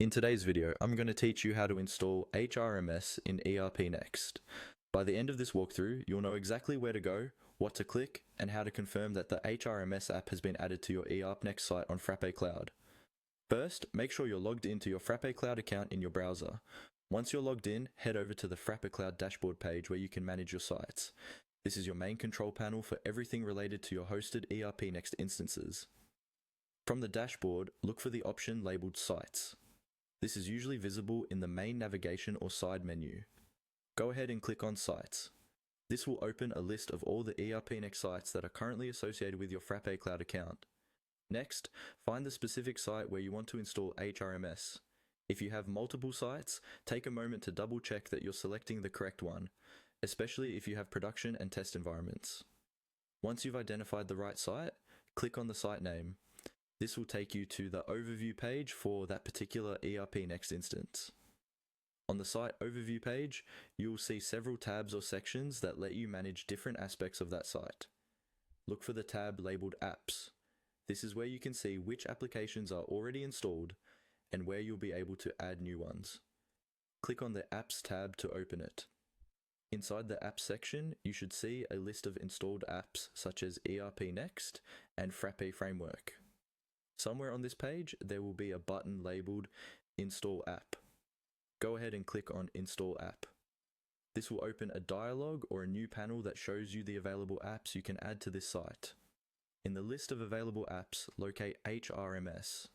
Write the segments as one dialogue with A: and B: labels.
A: In today's video, I'm going to teach you how to install HRMS in ERPNext. By the end of this walkthrough, you'll know exactly where to go, what to click, and how to confirm that the HRMS app has been added to your ERPNext site on Frappe Cloud. First, make sure you're logged into your Frappe Cloud account in your browser. Once you're logged in, head over to the Frappe Cloud dashboard page where you can manage your sites. This is your main control panel for everything related to your hosted ERPNext instances. From the dashboard, look for the option labeled Sites. This is usually visible in the main navigation or side menu. Go ahead and click on Sites. This will open a list of all the ERPNext sites that are currently associated with your Frappe Cloud account. Next, find the specific site where you want to install HRMS. If you have multiple sites, take a moment to double check that you're selecting the correct one, especially if you have production and test environments. Once you've identified the right site, click on the site name. This will take you to the overview page for that particular ERPNext instance. On the site overview page, you will see several tabs or sections that let you manage different aspects of that site. Look for the tab labeled Apps. This is where you can see which applications are already installed and where you'll be able to add new ones. Click on the Apps tab to open it. Inside the Apps section, you should see a list of installed apps such as ERPNext and Frappe Framework. Somewhere on this page, there will be a button labeled Install App. Go ahead and click on Install App. This will open a dialog or a new panel that shows you the available apps you can add to this site. In the list of available apps, locate HRMS.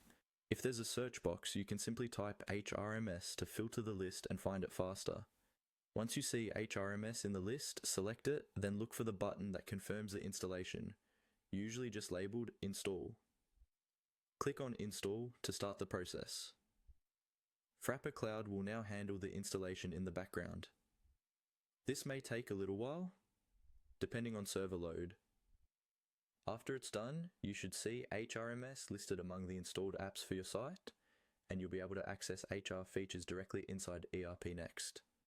A: If there's a search box, you can simply type HRMS to filter the list and find it faster. Once you see HRMS in the list, select it, then look for the button that confirms the installation, usually just labeled Install. Click on Install to start the process. Frappe Cloud will now handle the installation in the background. This may take a little while, depending on server load. After it's done, you should see HRMS listed among the installed apps for your site, and you'll be able to access HR features directly inside ERPNext.